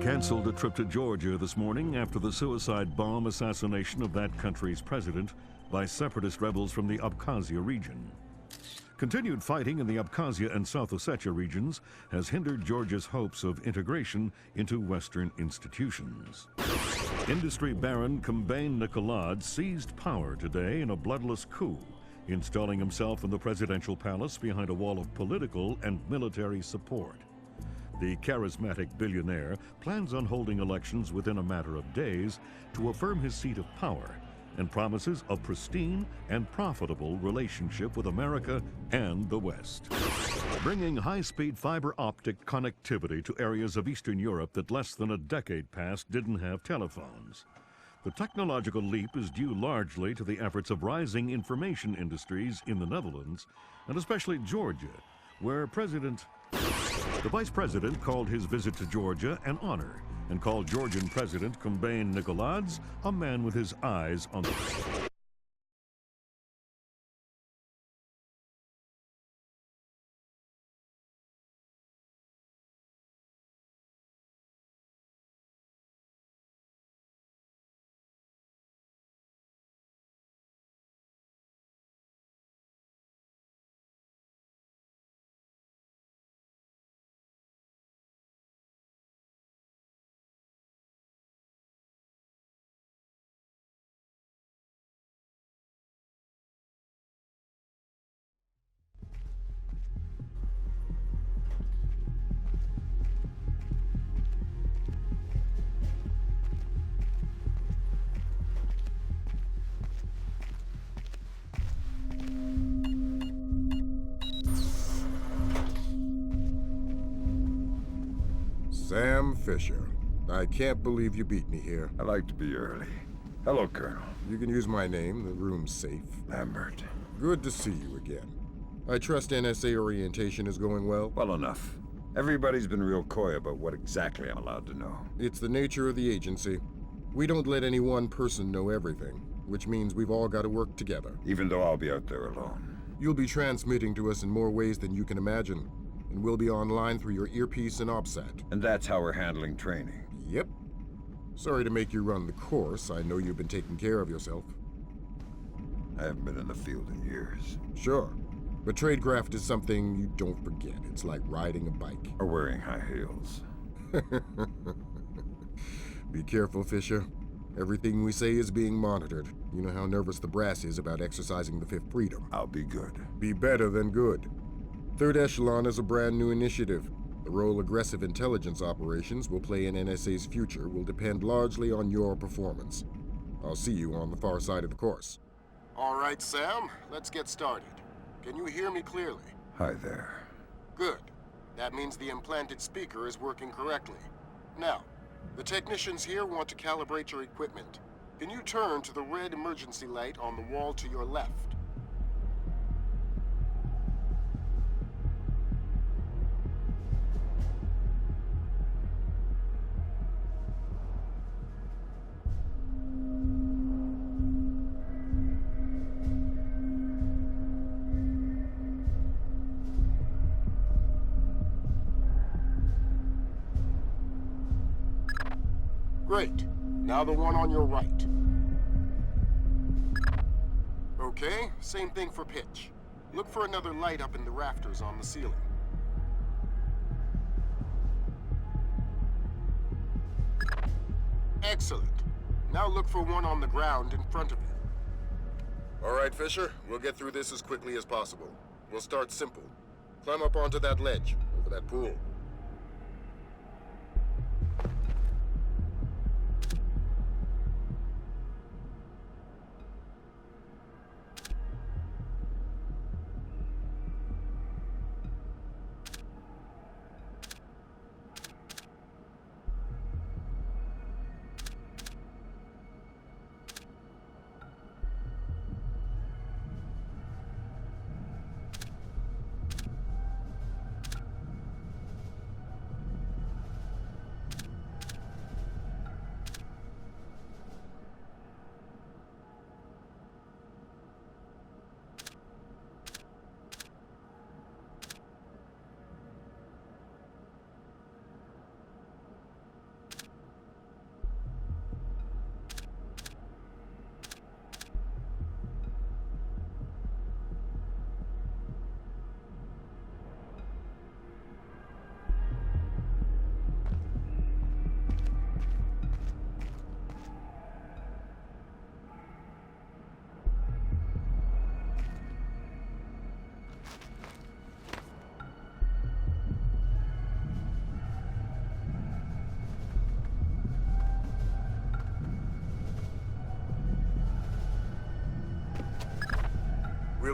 Canceled a trip to Georgia this morning after the suicide bomb assassination of that country's president by separatist rebels from the Abkhazia region. Continued fighting in the Abkhazia and South Ossetia regions has hindered Georgia's hopes of integration into Western institutions. Industry baron Kombain Nikolad seized power today in a bloodless coup, installing himself in the presidential palace behind a wall of political and military support. The charismatic billionaire plans on holding elections within a matter of days to affirm his seat of power and promises a pristine and profitable relationship with America and the West. Bringing high-speed fiber optic connectivity to areas of Eastern Europe that less than a decade past didn't have telephones. The technological leap is due largely to the efforts of rising information industries in the Netherlands, and especially Georgia, where the Vice President called his visit to Georgia an honor and called Georgian President Kombain Nikolads a man with his eyes on the... Sam Fisher. I can't believe you beat me here. I like to be early. Hello, Colonel. You can use my name. The room's safe. Lambert. Good to see you again. I trust NSA orientation is going well? Well enough. Everybody's been real coy about what exactly I'm allowed to know. It's the nature of the agency. We don't let any one person know everything, which means we've all got to work together. Even though I'll be out there alone. You'll be transmitting to us in more ways than you can imagine, and we'll be online through your earpiece and OPSAT. And that's how we're handling training. Yep. Sorry to make you run the course. I know you've been taking care of yourself. I haven't been in the field in years. Sure. But tradecraft is something you don't forget. It's like riding a bike. Or wearing high heels. Be careful, Fisher. Everything we say is being monitored. You know how nervous the brass is about exercising the Fifth Freedom. I'll be good. Be better than good. Third Echelon is a brand new initiative. The role aggressive intelligence operations will play in NSA's future will depend largely on your performance. I'll see you on the far side of the course. All right, Sam, let's get started. Can you hear me clearly? Hi there. Good. That means the implanted speaker is working correctly. Now, the technicians here want to calibrate your equipment. Can you turn to the red emergency light on the wall to your left? Great. Now the one on your right. Okay, same thing for pitch. Look for another light up in the rafters on the ceiling. Excellent. Now look for one on the ground in front of you. All right, Fisher. We'll get through this as quickly as possible. We'll start simple. Climb up onto that ledge, over that pool.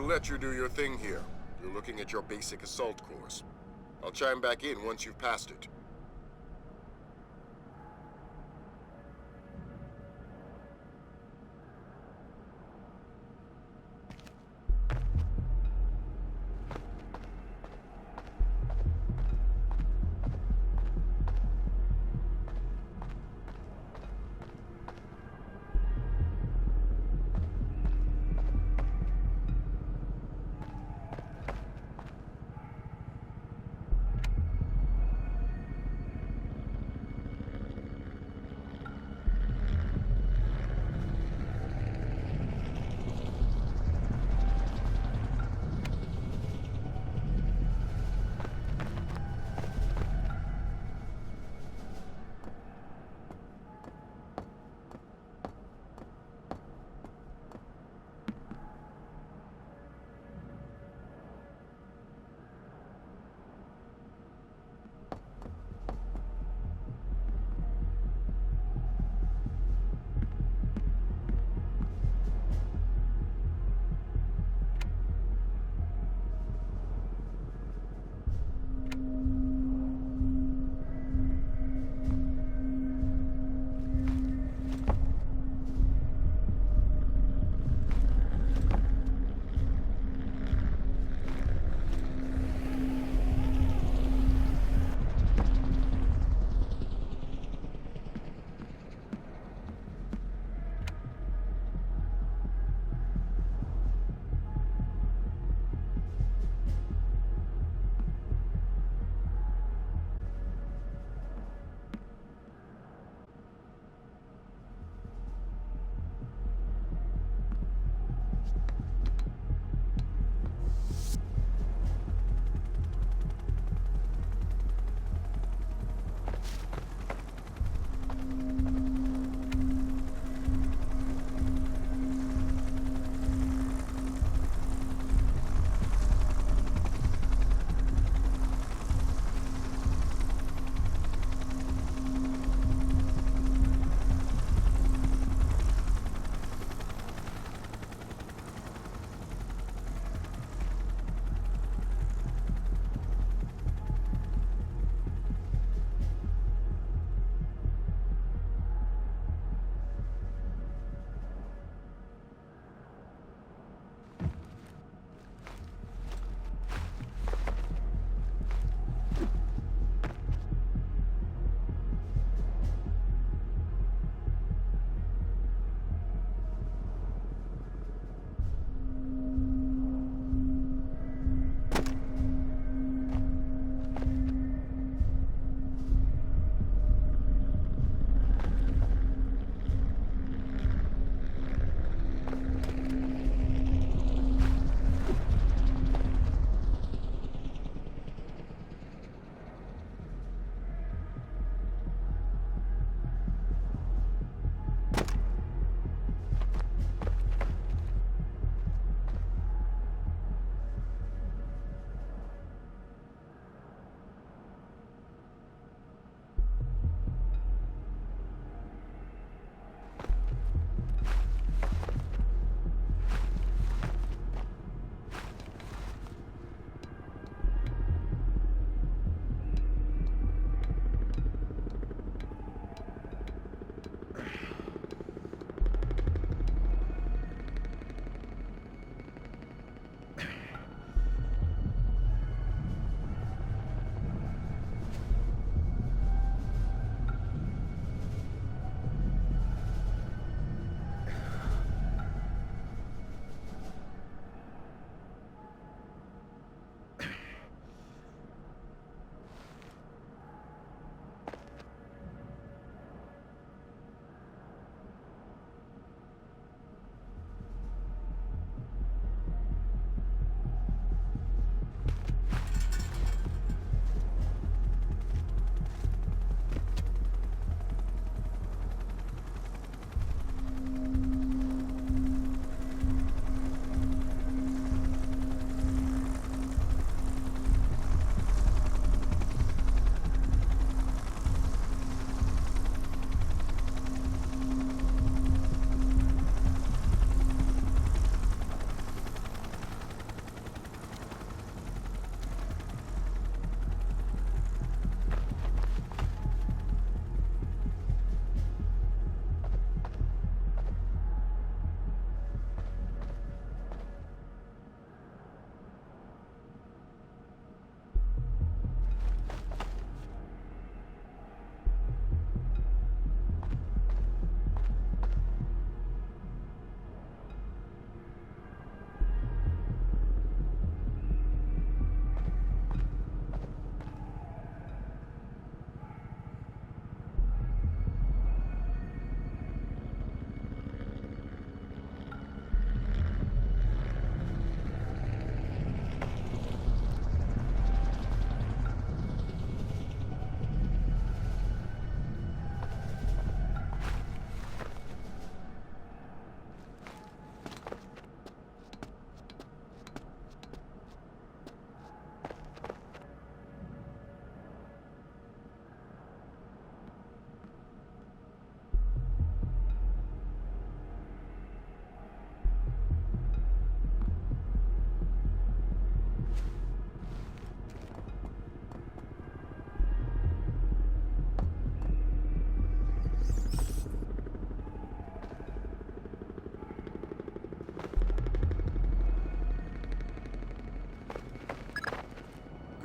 let you do your thing here. You're looking at your basic assault course. I'll chime back in once you've passed it.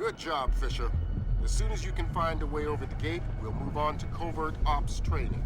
Good job, Fisher. As soon as you can find a way over the gate, we'll move on to covert ops training.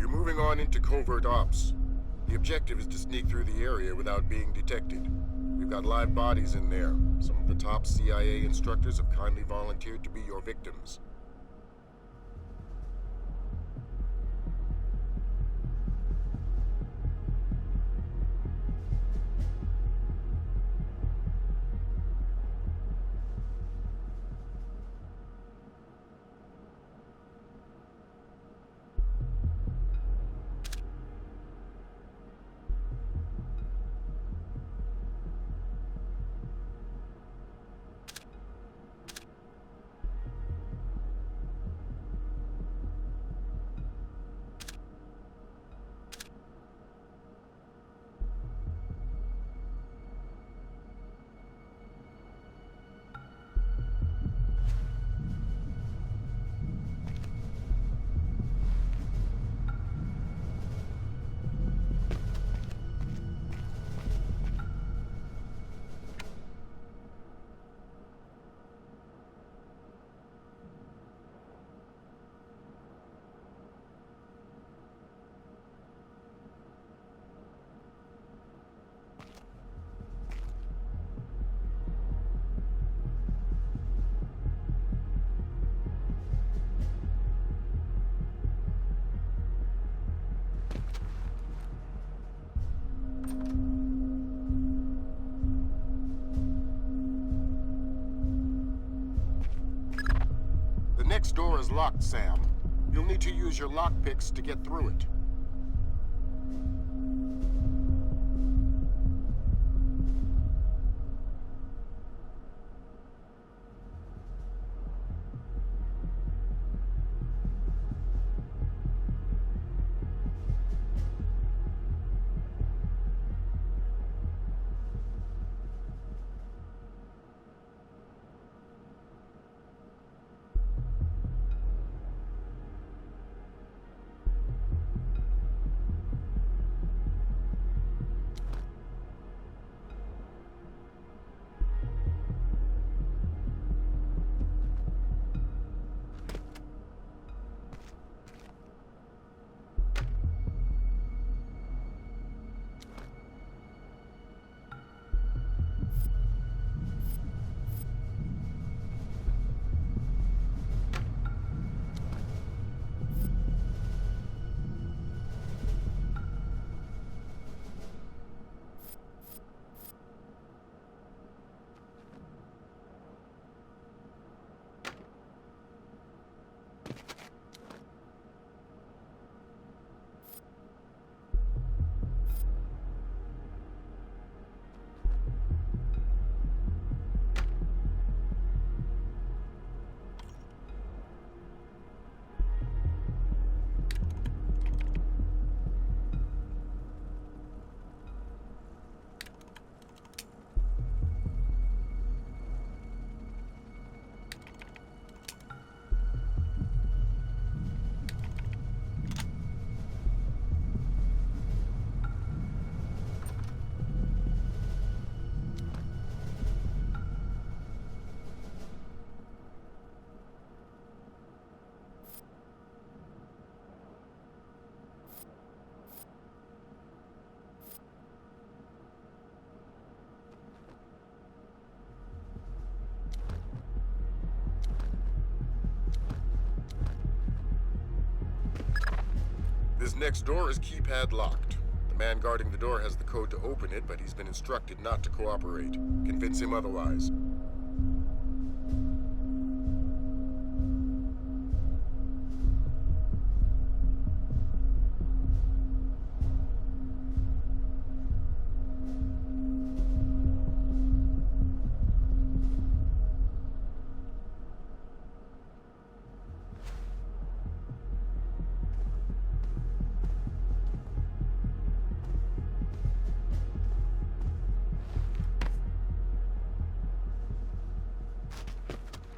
You're moving on into covert ops. The objective is to sneak through the area without being detected. We've got live bodies in there. Some of the top CIA instructors have kindly volunteered to be your victims. The next door is locked, Sam. You'll need to use your lockpicks to get through it. This next door is keypad locked. The man guarding the door has the code to open it, but he's been instructed not to cooperate. Convince him otherwise.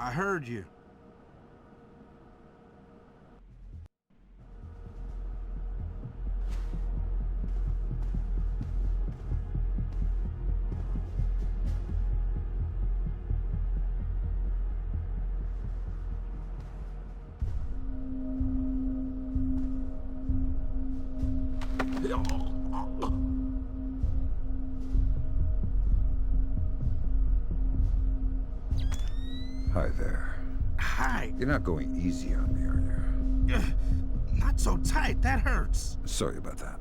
I heard you. Hi there. Hi. You're not going easy on me, are you? Not so tight. That hurts. Sorry about that.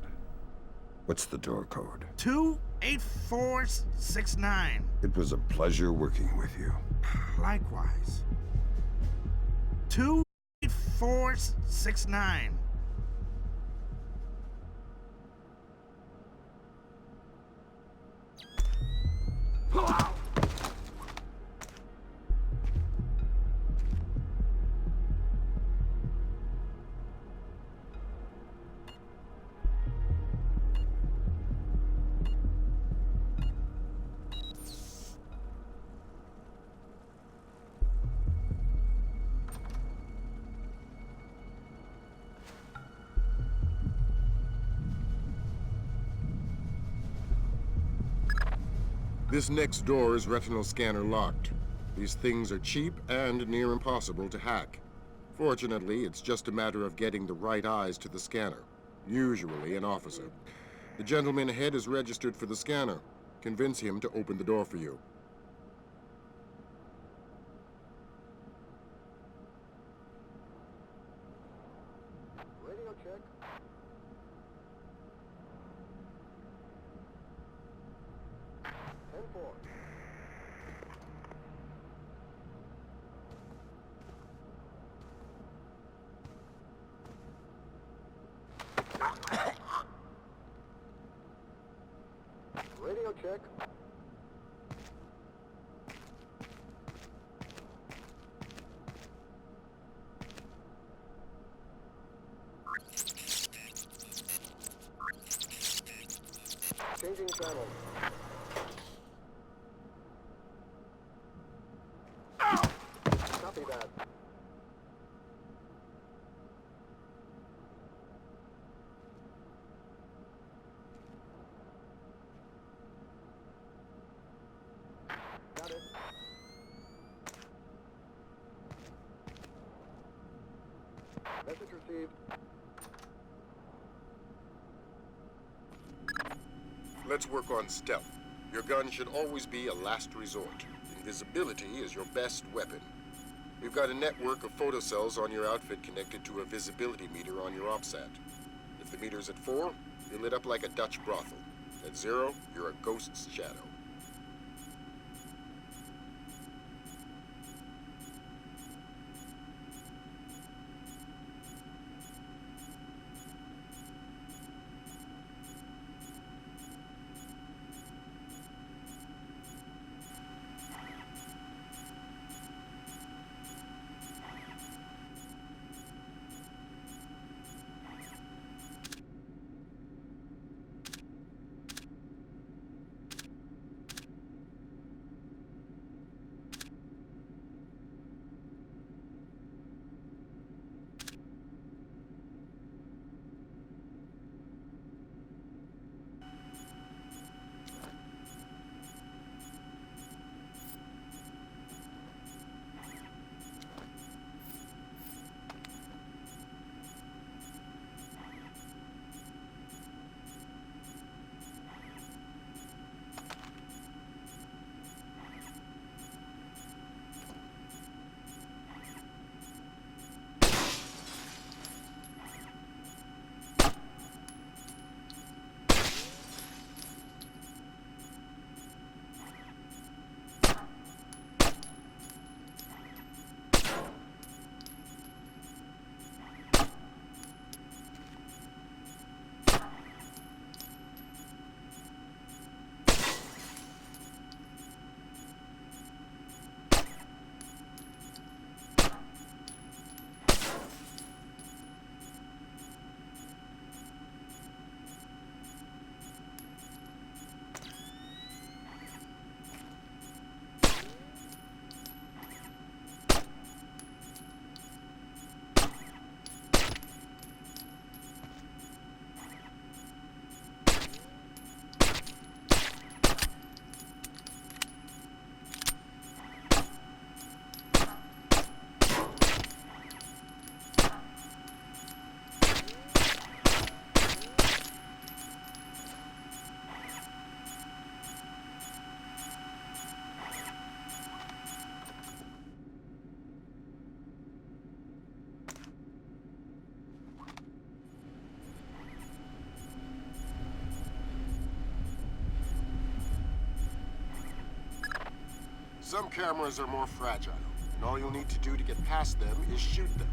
What's the door code? 28469. It was a pleasure working with you. Likewise. 28469. This next door is retinal scanner locked. These things are cheap and near impossible to hack. Fortunately, it's just a matter of getting the right eyes to the scanner, usually an officer. The gentleman ahead is registered for the scanner. Convince him to open the door for you. Radio check. Radio check. Changing channel. Copy that. Got it. Message received. Let's work on stealth. Your gun should always be a last resort. Invisibility is your best weapon. We've got a network of photocells on your outfit connected to a visibility meter on your OPSAT. If the meter's at 4, you're lit up like a Dutch brothel. At 0, you're a ghost's shadow. Some cameras are more fragile, and all you'll need to do to get past them is shoot them.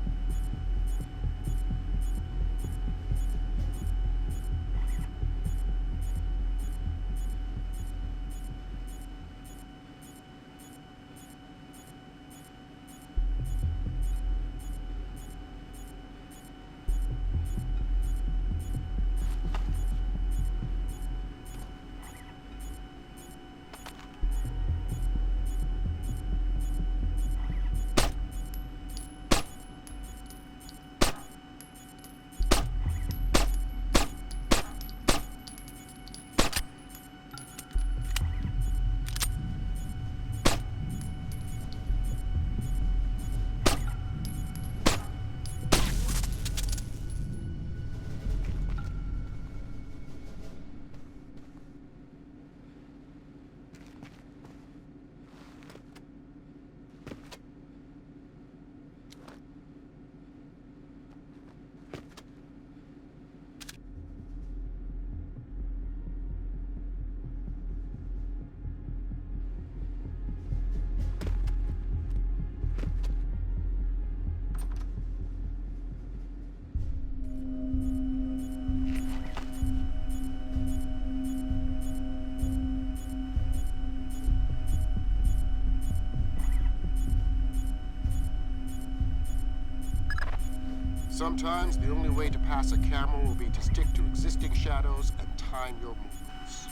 Sometimes the only way to pass a camera will be to stick to existing shadows and time your movements.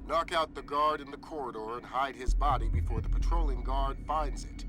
Knock out the guard in the corridor and hide his body before the patrolling guard finds it.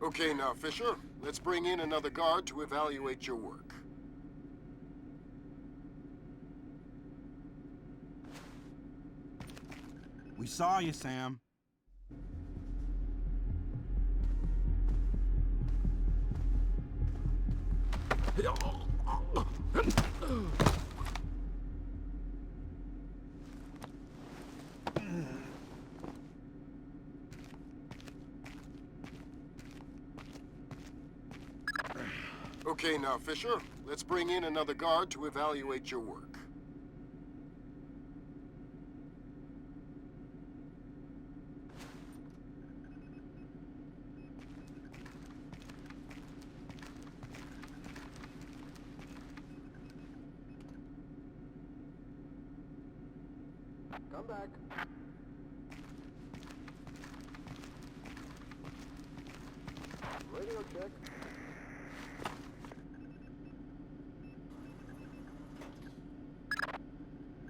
Okay now, Fisher. Let's bring in another guard to evaluate your work. We saw you, Sam. Okay now, Fisher. Let's bring in another guard to evaluate your work. Come back. Radio check.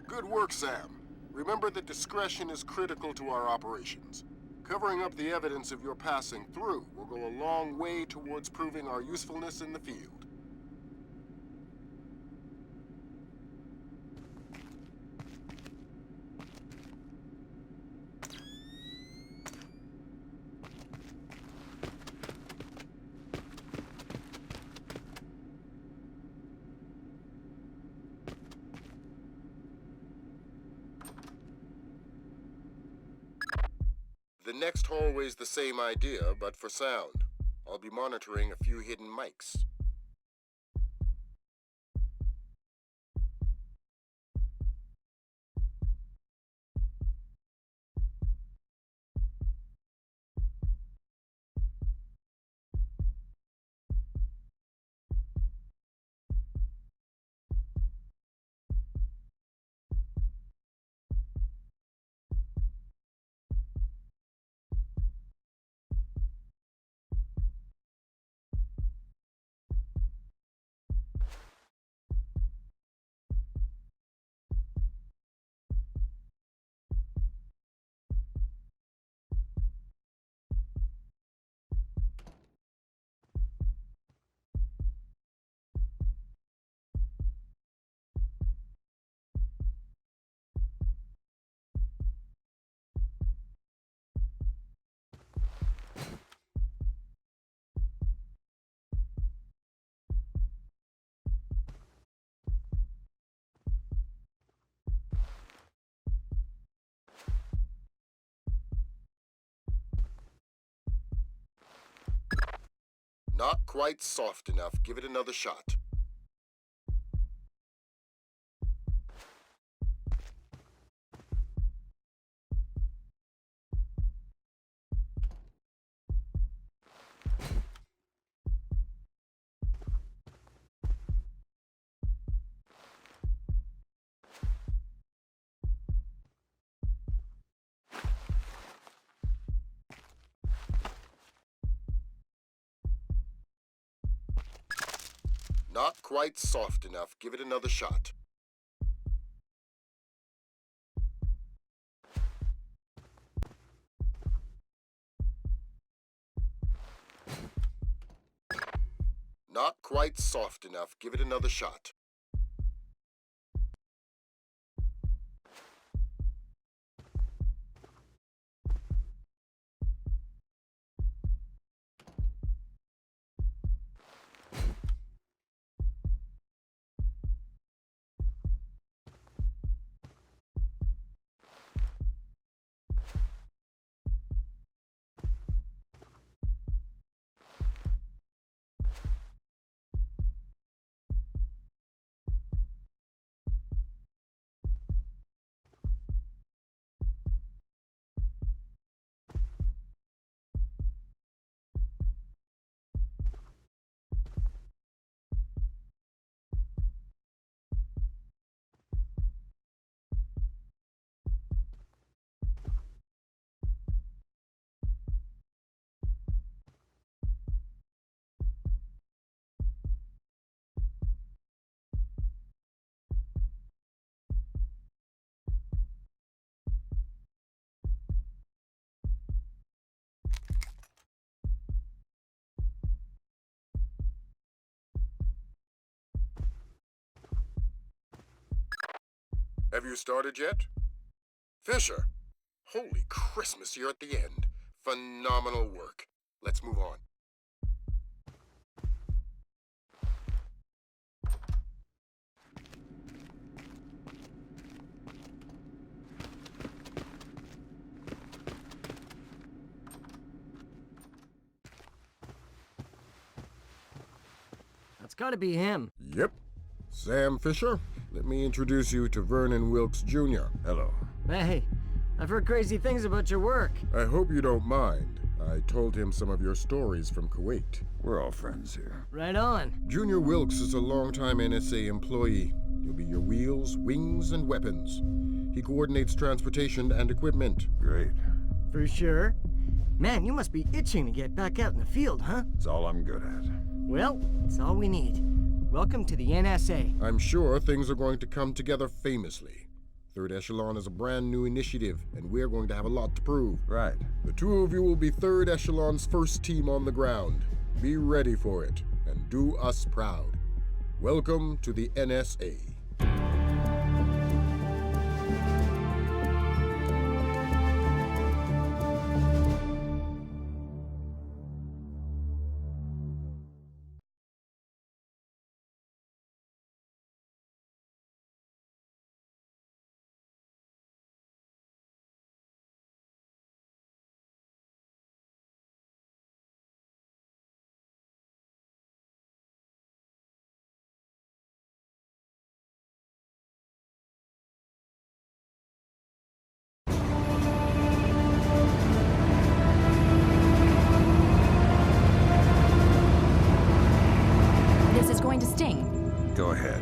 Good work, Sam. Remember that discretion is critical to our operations. Covering up the evidence of your passing through will go a long way towards proving our usefulness in the field. The next hallway's the same idea, but for sound. I'll be monitoring a few hidden mics. quite soft enough. Give it another shot. Not quite soft enough. Give it another shot. Not quite soft enough. Give it another shot. Have you started yet? Fisher! Holy Christmas, you're at the end. Phenomenal work. Let's move on. That's gotta be him. Yep. Sam Fisher. Let me introduce you to Vernon Wilkes Jr. Hello. Hey, I've heard crazy things about your work. I hope you don't mind. I told him some of your stories from Kuwait. We're all friends here. Right on. Junior Wilkes is a longtime NSA employee. He'll be your wheels, wings, and weapons. He coordinates transportation and equipment. Great. For sure. Man, you must be itching to get back out in the field, huh? It's all I'm good at. Well, it's all we need. Welcome to the NSA. I'm sure things are going to come together famously. Third Echelon is a brand new initiative, and we're going to have a lot to prove. Right. The two of you will be Third Echelon's first team on the ground. Be ready for it, and do us proud. Welcome to the NSA. This is going to sting. Go ahead.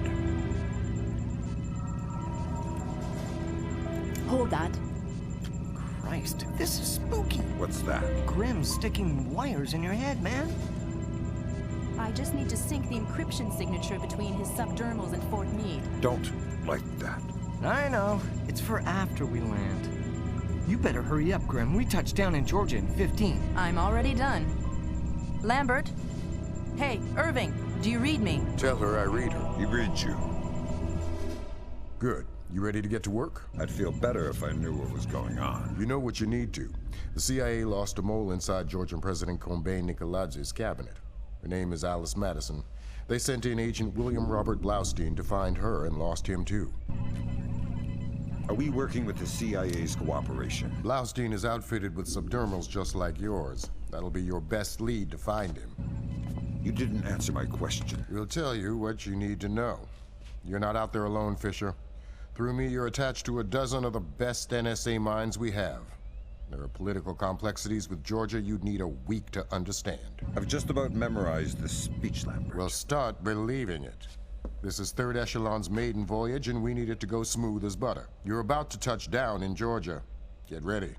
Hold that. Christ, this is spooky. What's that? Grim sticking wires in your head, man. I just need to sync the encryption signature between his subdermals and Fort Meade. Don't like that. I know. It's for after we land. You better hurry up, Grim. We touch down in Georgia in 15. I'm already done. Lambert? Hey, Irving, do you read me? Tell her I read her. He reads you. Good. You ready to get to work? I'd feel better if I knew what was going on. You know what you need to. The CIA lost a mole inside Georgian President Kombay Nikoladzi's cabinet. Her name is Alice Madison. They sent in Agent William Robert Blaustein to find her and lost him too. Are we working with the CIA's cooperation? Blaustein is outfitted with subdermals just like yours. That'll be your best lead to find him. You didn't answer my question. We'll tell you what you need to know. You're not out there alone, Fisher. Through me, you're attached to a dozen of the best NSA minds we have. There are political complexities with Georgia you'd need a week to understand. I've just about memorized the speech, Lambert. Well, start believing it. This is Third Echelon's maiden voyage, and we need it to go smooth as butter. You're about to touch down in Georgia. Get ready.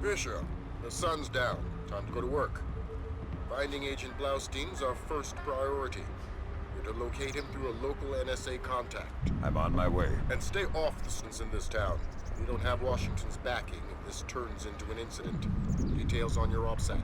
Fisher, the sun's down. Time to go to work. Finding Agent Blaustein's our first priority. We're to locate him through a local NSA contact. I'm on my way. And stay off the distance in this town. We don't have Washington's backing if this turns into an incident. Details on your OPSAT.